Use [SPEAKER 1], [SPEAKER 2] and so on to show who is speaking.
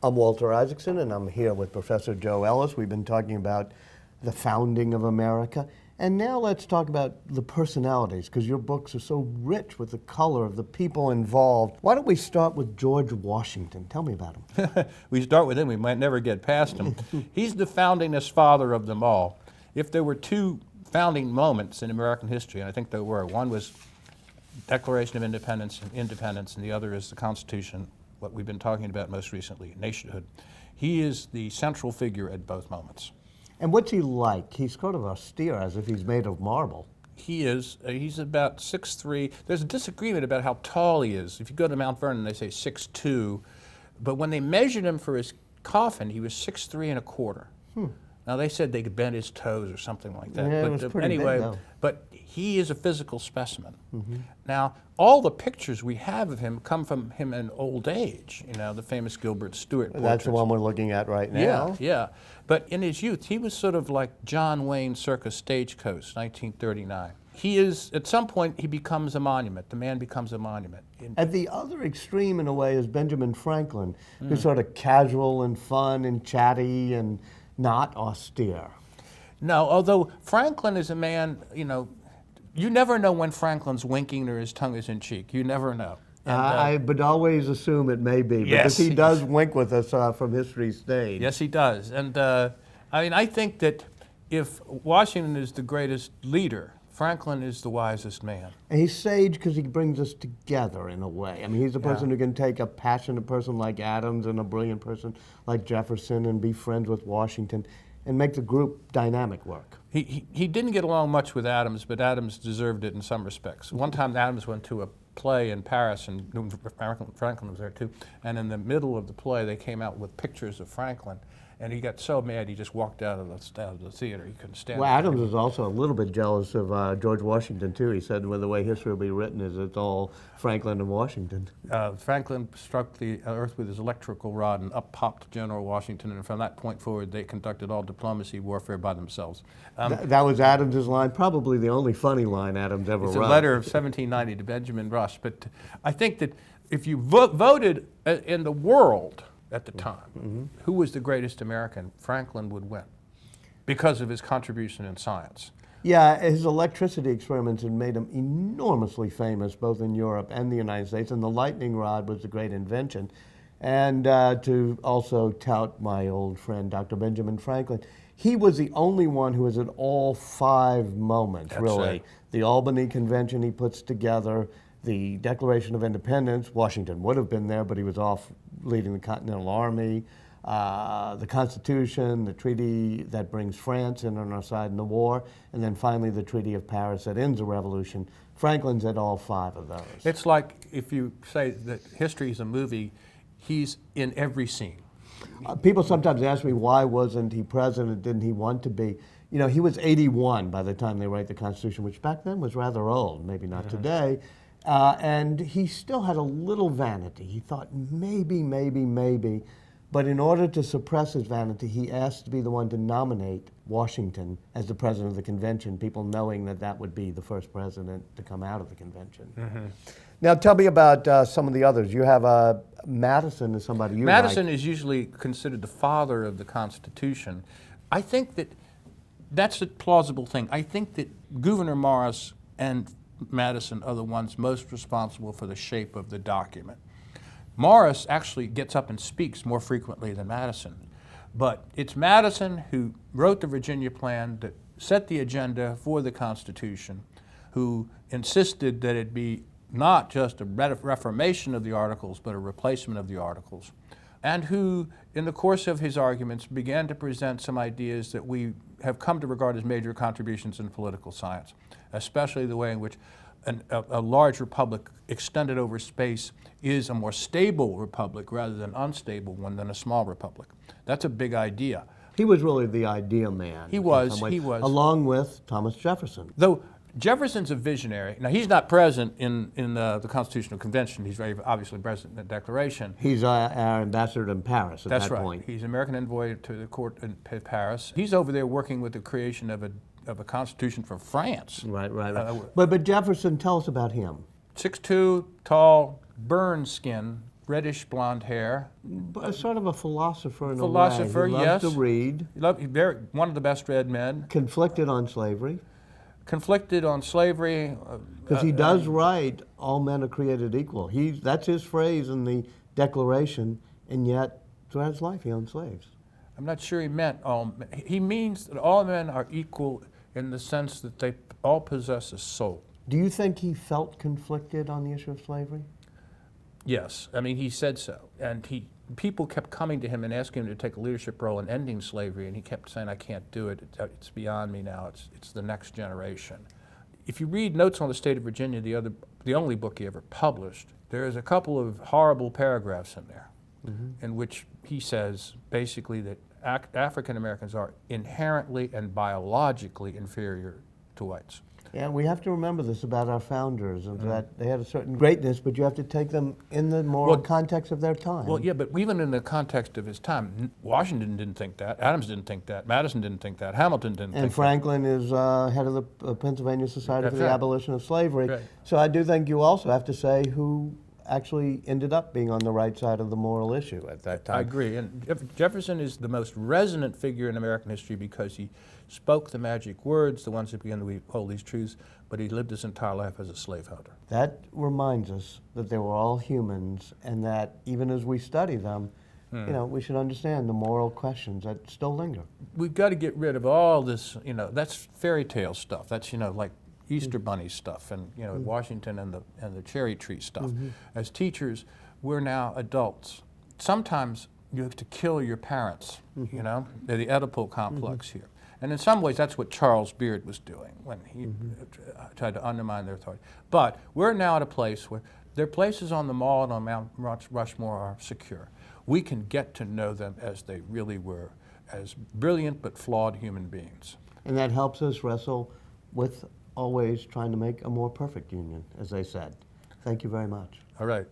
[SPEAKER 1] I'm Walter Isaacson, and I'm here with Professor Joe Ellis. We've been talking about the founding of America. And now let's talk about the personalities, because your books are so rich with the color of the people involved. Why don't we start with George Washington? Tell me about him.
[SPEAKER 2] We start with him, we might never get past him. He's the foundingest father of them all. If there were two founding moments in American history, and I think there were, one was Declaration of Independence, and the other is the Constitution, what we've been talking about most recently, nationhood. He is the central figure at both moments.
[SPEAKER 1] And what's he like? He's sort of austere, as if he's made of marble.
[SPEAKER 2] He is. He's about 6'3". There's a disagreement about how tall he is. If you go to Mount Vernon, they say 6'2". But when they measured him for his coffin, he was 6'3¼ Now, they said they could bend his toes or something like that.
[SPEAKER 1] Yeah,
[SPEAKER 2] but
[SPEAKER 1] it was pretty
[SPEAKER 2] anyway,
[SPEAKER 1] big, though.
[SPEAKER 2] But he is a physical specimen. Now, all the pictures we have of him come from him in old age. You know, the famous Gilbert Stuart portraits.
[SPEAKER 1] That's the one we're looking at right now.
[SPEAKER 2] Yeah, yeah. But in his youth, he was sort of like John Wayne circa Stagecoach, 1939. He is, at some point, he becomes a monument. The man becomes a monument.
[SPEAKER 1] At the other extreme, in a way, is Benjamin Franklin, who's sort of casual and fun and chatty and not austere.
[SPEAKER 2] No, although Franklin is a man, you never know when Franklin's winking or his tongue is in cheek. You never know. And,
[SPEAKER 1] I would always assume it may be,
[SPEAKER 2] Yes,
[SPEAKER 1] because he does wink with us from history's stage.
[SPEAKER 2] Yes, he does. And I think that if Washington is the greatest leader, Franklin is the wisest man.
[SPEAKER 1] And he's sage because he brings us together in a way. I mean, he's a person who can take a passionate person like Adams and a brilliant person like Jefferson and be friends with Washington and make the group dynamic work.
[SPEAKER 2] He didn't get along much with Adams, but Adams deserved it in some respects. One time Adams went to a play in Paris, and Franklin was there too, and in the middle of the play they came out with pictures of Franklin, and he got so mad he just walked out of the theater. He couldn't stand it.
[SPEAKER 1] Well, Adams was also a little bit jealous of George Washington too. He said, well, the way history will be written is it's all Franklin and Washington.
[SPEAKER 2] Franklin struck the earth with his electrical rod, and up popped General Washington, and from that point forward they conducted all diplomacy warfare by themselves.
[SPEAKER 1] That was Adams's line, probably the only funny line Adams ever
[SPEAKER 2] It's
[SPEAKER 1] wrote.
[SPEAKER 2] a letter of 1790 to Benjamin Rush, but I think that if you voted in the world at the time, who was the greatest American, Franklin would win because of his contribution in science.
[SPEAKER 1] Yeah, his electricity experiments had made him enormously famous both in Europe and the United States, and the lightning rod was a great invention. And to also tout my old friend, Dr. Benjamin Franklin, he was the only one who was at all 5 moments,
[SPEAKER 2] That's
[SPEAKER 1] really.
[SPEAKER 2] it.
[SPEAKER 1] The Albany Convention he puts together, the Declaration of Independence. Washington would have been there, but he was off leading the Continental Army. The Constitution, the treaty that brings France in on our side in the war, and then finally the Treaty of Paris that ends the revolution. Franklin's at all 5 of those.
[SPEAKER 2] It's like if you say that history is a movie, he's in every scene.
[SPEAKER 1] People sometimes ask me, why wasn't he president? Didn't he want to be? You know, he was 81 by the time they write the Constitution, which back then was rather old, maybe not today. And he still had a little vanity. He thought maybe. But in order to suppress his vanity, he asked to be the one to nominate Washington as the president of the convention, people knowing that that would be the first president to come out of the convention. Now tell me about some of the others. You have Madison is somebody you
[SPEAKER 2] Madison
[SPEAKER 1] like.
[SPEAKER 2] is usually considered the father of the Constitution. I think that that's a plausible thing. I think that Gouverneur Morris and Madison are the ones most responsible for the shape of the document. Morris actually gets up and speaks more frequently than Madison, but it's Madison who wrote the Virginia Plan that set the agenda for the Constitution, who insisted that it be not just a reformation of the Articles, but a replacement of the Articles, and who, in the course of his arguments, began to present some ideas that we have come to regard as major contributions in political science, especially the way in which a large republic extended over space is a more stable republic rather than unstable one than a small republic. That's a big idea.
[SPEAKER 1] He was really the idea man.
[SPEAKER 2] He was.
[SPEAKER 1] Along with Thomas Jefferson.
[SPEAKER 2] Though Jefferson's a visionary. Now, he's not present in the Constitutional Convention. He's very obviously present in the Declaration.
[SPEAKER 1] He's our ambassador in Paris at
[SPEAKER 2] That's
[SPEAKER 1] that
[SPEAKER 2] right.
[SPEAKER 1] point.
[SPEAKER 2] He's American envoy to the court in Paris. He's over there working with the creation of a constitution for France.
[SPEAKER 1] Right. But Jefferson, tell us about him.
[SPEAKER 2] 6'2", tall, burned skin, reddish blonde hair.
[SPEAKER 1] But sort of a philosopher in
[SPEAKER 2] Philosopher,
[SPEAKER 1] a way. He loves
[SPEAKER 2] yes.
[SPEAKER 1] to read.
[SPEAKER 2] One of the best read men.
[SPEAKER 1] Conflicted on slavery.
[SPEAKER 2] Conflicted on slavery.
[SPEAKER 1] Because he does write, all men are created equal. That's his phrase in the Declaration, and yet throughout his life he owned slaves.
[SPEAKER 2] I'm not sure he meant all men. He means that all men are equal in the sense that they all possess a soul.
[SPEAKER 1] Do you think he felt conflicted on the issue of slavery?
[SPEAKER 2] Yes, I mean, he said so. And people kept coming to him and asking him to take a leadership role in ending slavery, and he kept saying, I can't do it. It's beyond me now. It's the next generation. If you read Notes on the State of Virginia, the only book he ever published, there is a couple of horrible paragraphs in there in which he says basically that African Americans are inherently and biologically inferior to whites.
[SPEAKER 1] Yeah, we have to remember this about our founders, and that they had a certain greatness, but you have to take them in the moral context of their time.
[SPEAKER 2] Well, yeah, but even in the context of his time, Washington didn't think that, Adams didn't think that, Madison didn't think that, Hamilton didn't think that.
[SPEAKER 1] And Franklin is head of the Pennsylvania Society for the
[SPEAKER 2] right.
[SPEAKER 1] Abolition of Slavery.
[SPEAKER 2] Right.
[SPEAKER 1] So I do think you also have to say who actually ended up being on the right side of the moral issue at that time.
[SPEAKER 2] I agree. And Jefferson is the most resonant figure in American history because he spoke the magic words, the ones that begin to hold these truths, but he lived his entire life as a slaveholder.
[SPEAKER 1] That reminds us that they were all humans, and that even as we study them, you know, we should understand the moral questions that still linger.
[SPEAKER 2] We've got to get rid of all this, that's fairy tale stuff. That's, like Easter bunny stuff and, Washington and the cherry tree stuff. As teachers, we're now adults. Sometimes you have to kill your parents, They're the Oedipal complex here. And in some ways, that's what Charles Beard was doing when he tried to undermine their authority. But we're now at a place where their places on the Mall and on Mount Rushmore are secure. We can get to know them as they really were, as brilliant but flawed human beings.
[SPEAKER 1] And that helps us wrestle with always trying to make a more perfect union, as they said. Thank you very much.
[SPEAKER 2] All right.